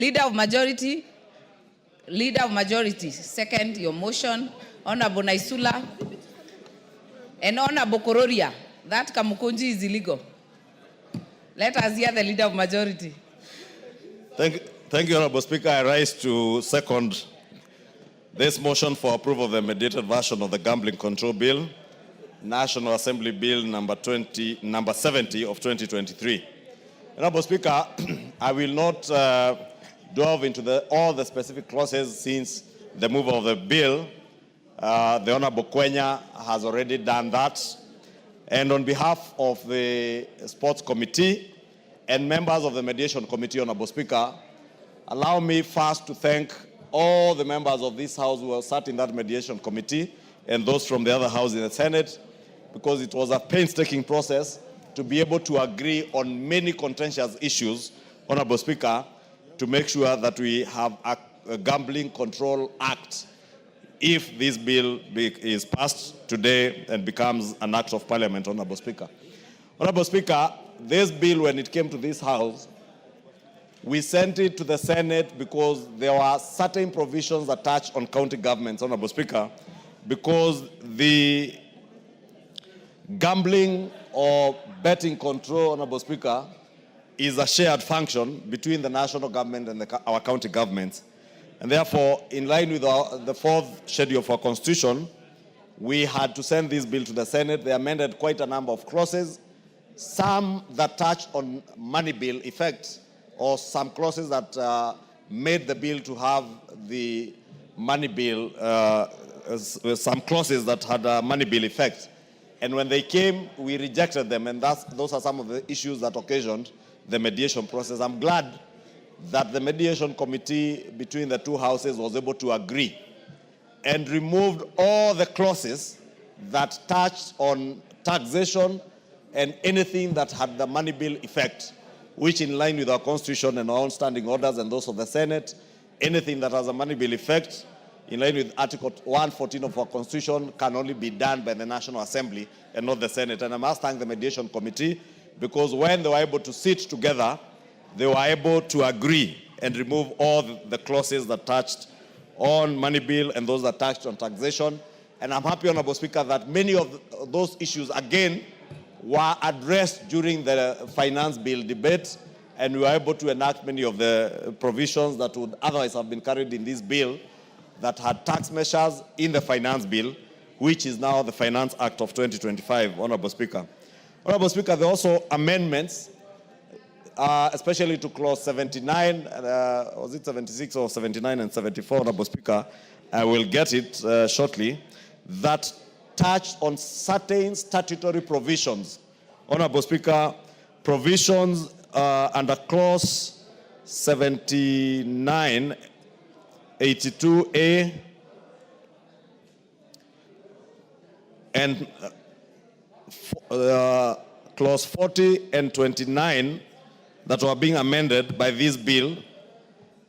Leader of majority, second your motion. Honorable Naisula and Honorable Kororia. That Kamukunji is illegal. Let us hear the Leader of Majority. Thank you, Honorable Speaker. I rise to second this motion for approval of the mediated version of the Gambling Control Bill, National Assembly Bill number 70 of 2023. Honorable Speaker, I will not delve into all the specific clauses since the mover of the bill, the Honorable Kwenya, has already done that. And on behalf of the Sports Committee and members of the Mediation Committee, Honorable Speaker, allow me first to thank all the members of this House who have sat in that Mediation Committee and those from the other House in the Senate, because it was a painstaking process to be able to agree on many contentious issues, Honorable Speaker, to make sure that we have a Gambling Control Act if this bill is passed today and becomes an act of parliament, Honorable Speaker. Honorable Speaker, this bill, when it came to this House, we sent it to the Senate because there were certain provisions that touch on county governments, Honorable Speaker, because the gambling or betting control, Honorable Speaker, is a shared function between the national government and our county governments. And therefore, in line with the fourth schedule of our Constitution, we had to send this bill to the Senate. They amended quite a number of clauses, some that touched on money bill effect, or some clauses that made the bill to have the money bill, some clauses that had a money bill effect. And when they came, we rejected them, and those are some of the issues that occasioned the mediation process. I'm glad that the mediation committee between the two houses was able to agree and removed all the clauses that touched on taxation and anything that had the money bill effect, which in line with our Constitution and our own standing orders and those of the Senate, anything that has a money bill effect, in line with Article 114 of our Constitution, can only be done by the National Assembly and not the Senate. And I must thank the mediation committee, because when they were able to sit together, they were able to agree and remove all the clauses that touched on money bill and those that touched on taxation. And I'm happy, Honorable Speaker, that many of those issues, again, were addressed during the finance bill debate, and we were able to enact many of the provisions that would otherwise have been carried in this bill that had tax measures in the finance bill, which is now the Finance Act of 2025, Honorable Speaker. Honorable Speaker, there are also amendments, especially to clause 79, was it 76 or 79 and 74, Honorable Speaker? I will get it shortly, that touch on certain statutory provisions. Honorable Speaker, provisions under clause 79, 82A, and clause 40 and 29 that were being amended by this bill.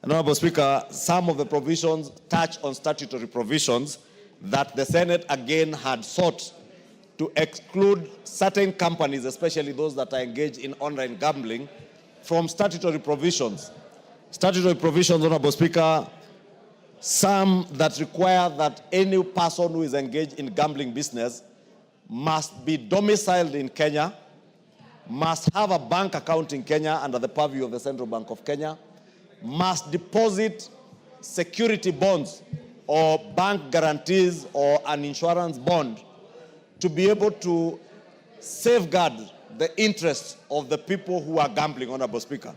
And Honorable Speaker, some of the provisions touch on statutory provisions that the Senate again had sought to exclude certain companies, especially those that are engaged in online gambling, from statutory provisions. Statutory provisions, Honorable Speaker, some that require that any person who is engaged in gambling business must be domiciled in Kenya, must have a bank account in Kenya under the purview of the Central Bank of Kenya, must deposit security bonds or bank guarantees or an insurance bond to be able to safeguard the interests of the people who are gambling, Honorable Speaker.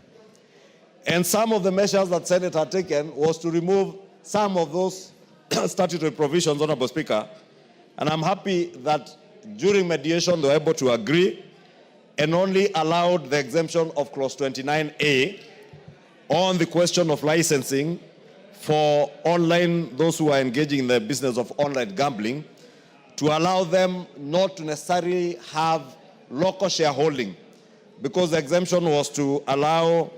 And some of the measures that Senate had taken was to remove some of those statutory provisions, Honorable Speaker. And I'm happy that during mediation they were able to agree and only allowed the exemption of clause 29A on the question of licensing for those who are engaging in the business of online gambling, to allow them not to necessarily have local shareholding, because the exemption was to allow,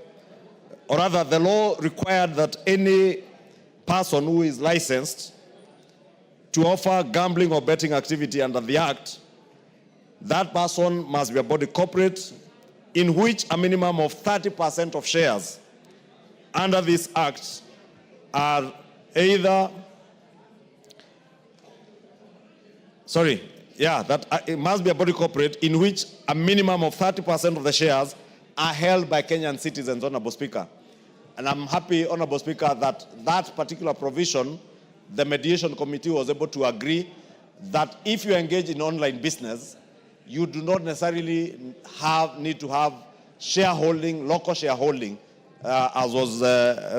or rather the law required that any person who is licensed to offer gambling or betting activity under the Act, that person must be a body corporate in which a minimum of 30% of shares under this act are either, it must be a body corporate in which a minimum of 30% of the shares are held by Kenyan citizens, Honorable Speaker. And I'm happy, Honorable Speaker, that that particular provision, the mediation committee was able to agree that if you engage in online business, you do not necessarily need to have shareholding, local shareholding, as was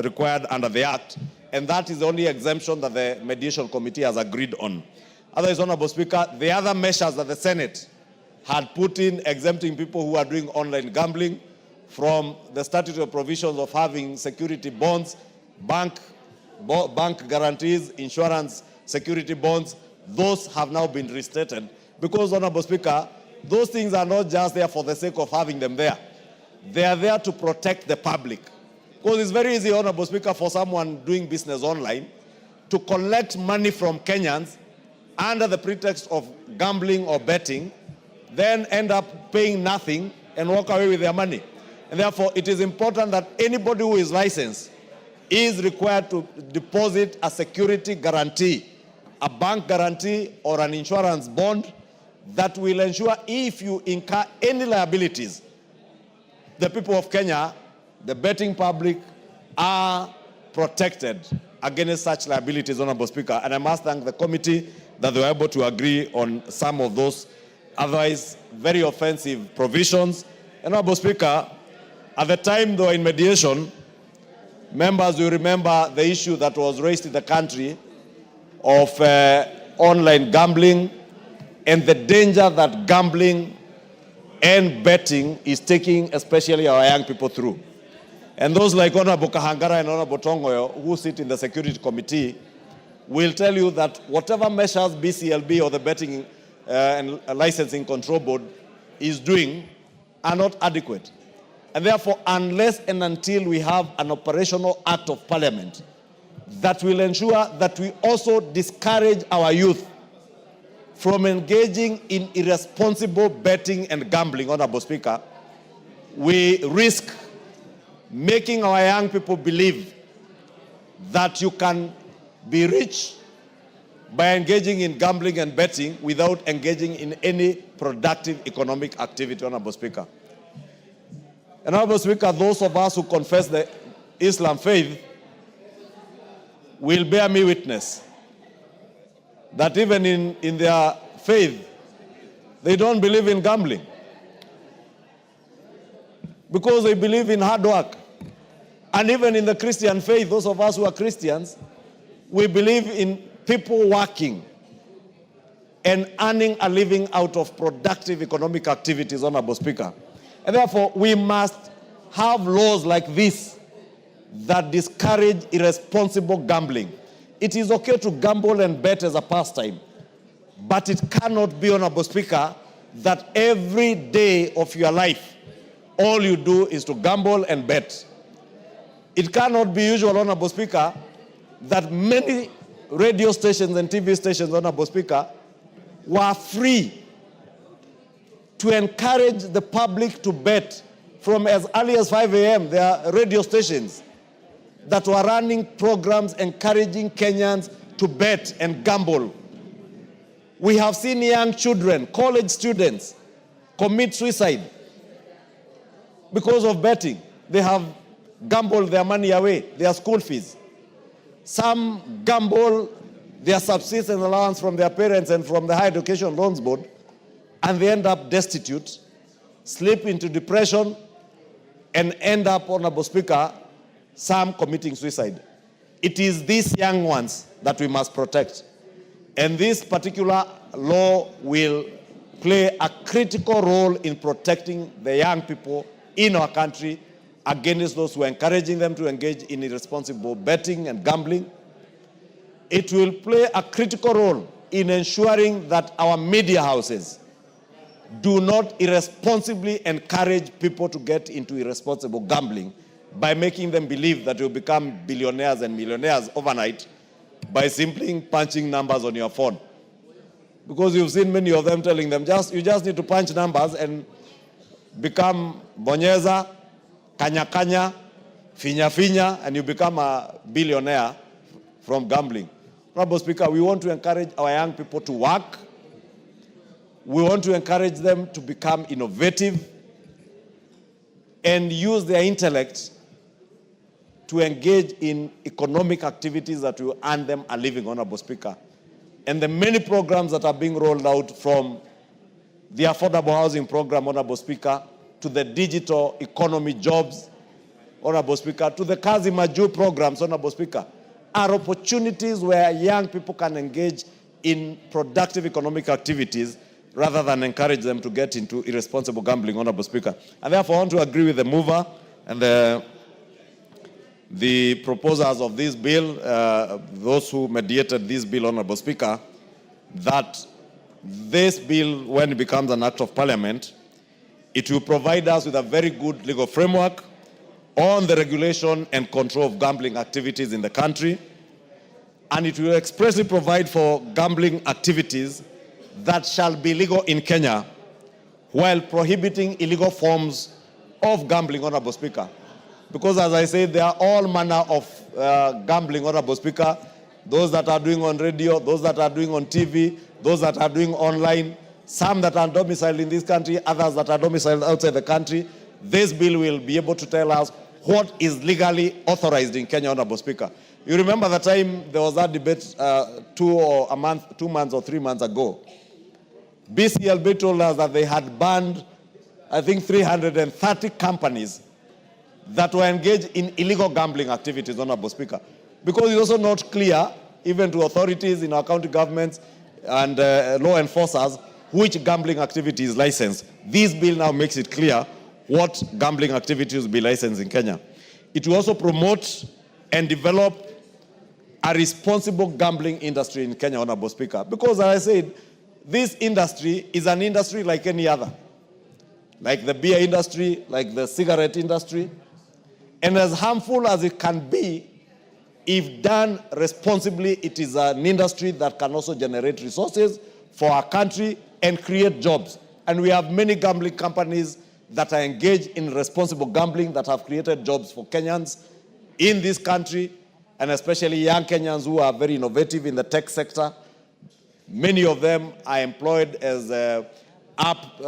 required under the Act. And that is the only exemption that the mediation committee has agreed on. Otherwise, Honorable Speaker, the other measures that the Senate had put in exempting people who are doing online gambling from the statutory provisions of having security bonds, bank guarantees, insurance security bonds, those have now been restated. Because, Honorable Speaker, those things are not just there for the sake of having them there. They are there to protect the public. Because it's very easy, Honorable Speaker, for someone doing business online to collect money from Kenyans under the pretext of gambling or betting, then end up paying nothing and walk away with their money. And therefore, it is important that anybody who is licensed is required to deposit a security guarantee, a bank guarantee or an insurance bond that will ensure if you incur any liabilities, the people of Kenya, the betting public, are protected against such liabilities, Honorable Speaker. And I must thank the committee that they were able to agree on some of those otherwise very offensive provisions. And Honorable Speaker, at the time they were in mediation, members will remember the issue that was raised in the country of online gambling and the danger that gambling and betting is taking especially our young people through. And those like Honorable Kahangara and Honorable Tongoyo, who sit in the Security Committee, will tell you that whatever measures BCLB or the Betting and Licensing Control Board is doing are not adequate. And therefore, unless and until we have an operational act of parliament that will ensure that we also discourage our youth from engaging in irresponsible betting and gambling, Honorable Speaker, we risk making our young people believe that you can be rich by engaging in gambling and betting without engaging in any productive economic activity, Honorable Speaker. And Honorable Speaker, those of us who confess the Islam faith will bear me witness that even in their faith, they don't believe in gambling because they believe in hard work. And even in the Christian faith, those of us who are Christians, we believe in people working and earning a living out of productive economic activities, Honorable Speaker. And therefore, we must have laws like this that discourage irresponsible gambling. It is okay to gamble and bet as a pastime, but it cannot be, Honorable Speaker, that every day of your life, all you do is to gamble and bet. It cannot be usual, Honorable Speaker, that many radio stations and TV stations, Honorable Speaker, were free to encourage the public to bet from as early as 5 a.m. There are radio stations that were running programs encouraging Kenyans to bet and gamble. We have seen young children, college students, commit suicide because of betting. They have gambled their money away, their school fees. Some gamble their subsistence allowance from their parents and from the Higher Education Loans Board, and they end up destitute, slip into depression, and end up, Honorable Speaker, some committing suicide. It is these young ones that we must protect. And this particular law will play a critical role in protecting the young people in our country against those who are encouraging them to engage in irresponsible betting and gambling. It will play a critical role in ensuring that our media houses do not irresponsibly encourage people to get into irresponsible gambling by making them believe that you'll become billionaires and millionaires overnight by simply punching numbers on your phone. Because you've seen many of them telling them, you just need to punch numbers and become bonyeza, kanya kanya, finya, and you become a billionaire from gambling. Honorable Speaker, we want to encourage our young people to work. We want to encourage them to become innovative and use their intellect to engage in economic activities that will earn them a living, Honorable Speaker. And the many programs that are being rolled out, from the affordable housing program, Honorable Speaker, to the digital economy jobs, Honorable Speaker, to the Kazi Maju programs, Honorable Speaker, are opportunities where young people can engage in productive economic activities rather than encourage them to get into irresponsible gambling, Honorable Speaker. And therefore, I want to agree with the mover and the proposers of this bill, those who mediated this bill, Honorable Speaker, that this bill, when it becomes an act of parliament, it will provide us with a very good legal framework on the regulation and control of gambling activities in the country. And it will expressly provide for gambling activities that shall be legal in Kenya while prohibiting illegal forms of gambling, Honorable Speaker. Because as I said, there are all manner of gambling, Honorable Speaker. Those that are doing on radio, those that are doing on TV, those that are doing online, some that are domiciled in this country, others that are domiciled outside the country. This bill will be able to tell us what is legally authorized in Kenya, Honorable Speaker. You remember the time there was that debate 2 months or 3 months ago. BCLB told us that they had banned, I think, 330 companies that were engaged in illegal gambling activities, Honorable Speaker. Because it's also not clear, even to authorities in our county governments and law enforcers, which gambling activity is licensed. This bill now makes it clear what gambling activities will be licensed in Kenya. It will also promote and develop a responsible gambling industry in Kenya, Honorable Speaker. Because as I said, this industry is an industry like any other. Like the beer industry, like the cigarette industry. And as harmful as it can be, if done responsibly, it is an industry that can also generate resources for our country and create jobs. And we have many gambling companies that are engaged in responsible gambling that have created jobs for Kenyans in this country, and especially young Kenyans who are very innovative in the tech sector. Many of them are employed as app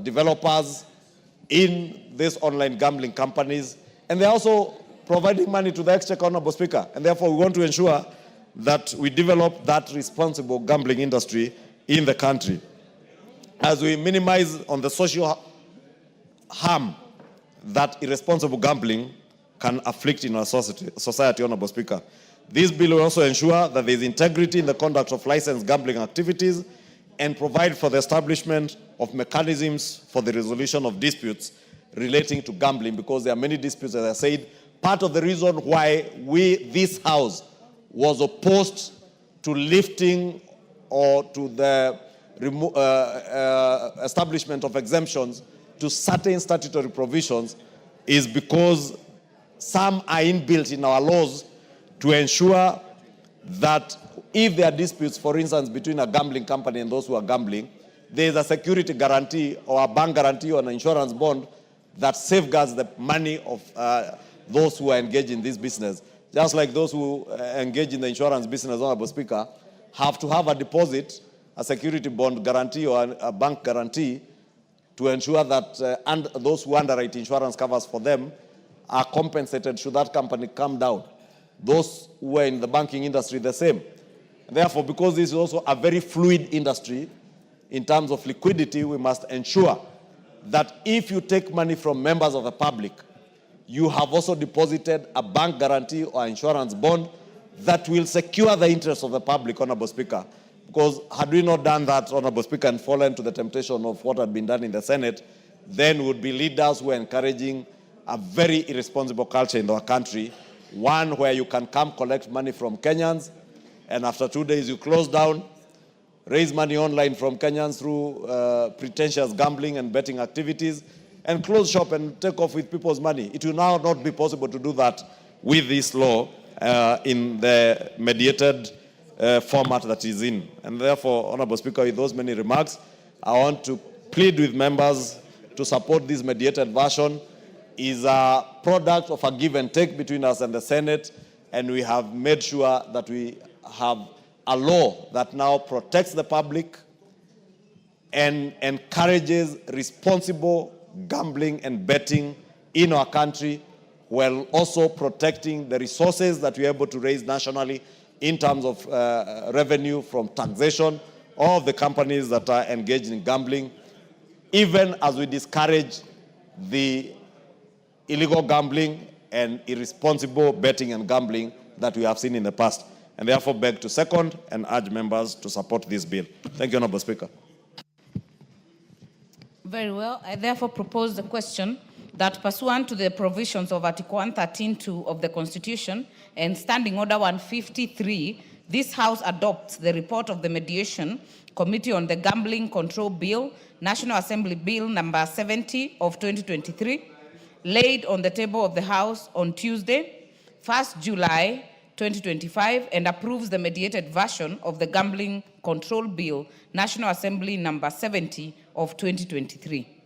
developers in these online gambling companies, and they're also providing money to the exchequer, Honorable Speaker. And therefore, we want to ensure that we develop that responsible gambling industry in the country, as we minimize on the social harm that irresponsible gambling can afflict in our society, Honorable Speaker. This bill will also ensure that there is integrity in the conduct of licensed gambling activities and provide for the establishment of mechanisms for the resolution of disputes relating to gambling, because there are many disputes, as I said. Part of the reason why this House was opposed to lifting or to the establishment of exemptions to certain statutory provisions is because some are inbuilt in our laws to ensure that if there are disputes, for instance, between a gambling company and those who are gambling, there is a security guarantee or a bank guarantee or an insurance bond that safeguards the money of those who are engaged in this business. Just like those who engage in the insurance business, Honorable Speaker, have to have a deposit, a security bond guarantee or a bank guarantee to ensure that and those who underwrite insurance covers for them are compensated should that company come down. Those who are in the banking industry, the same. Therefore, because this is also a very fluid industry in terms of liquidity, we must ensure that if you take money from members of the public, you have also deposited a bank guarantee or insurance bond that will secure the interests of the public, Honorable Speaker. Because had we not done that, Honorable Speaker, and fallen to the temptation of what had been done in the Senate, then we would be leaders who are encouraging a very irresponsible culture in our country, one where you can come collect money from Kenyans, and after 2 days you close down, raise money online from Kenyans through pretentious gambling and betting activities, and close shop and take off with people's money. It will now not be possible to do that with this law in the mediated format that is in. And therefore, Honorable Speaker, with those many remarks, I want to plead with members to support this mediated version is a product of a give and take between us and the Senate, and we have made sure that we have a law that now protects the public and encourages responsible gambling and betting in our country, while also protecting the resources that we're able to raise nationally in terms of revenue from taxation of the companies that are engaged in gambling, even as we discourage the illegal gambling and irresponsible betting and gambling that we have seen in the past. And therefore beg to second and urge members to support this bill. Thank you, Honorable Speaker. Very well. I therefore propose the question that pursuant to the provisions of Article 113(2) of the Constitution and Standing Order 153, this House adopts the report of the Mediation Committee on the Gambling Control Bill, National Assembly Bill number 70 of 2023, laid on the table of the House on Tuesday, 1st July 2025, and approves the mediated version of the Gambling Control Bill, National Assembly number 70 of 2023.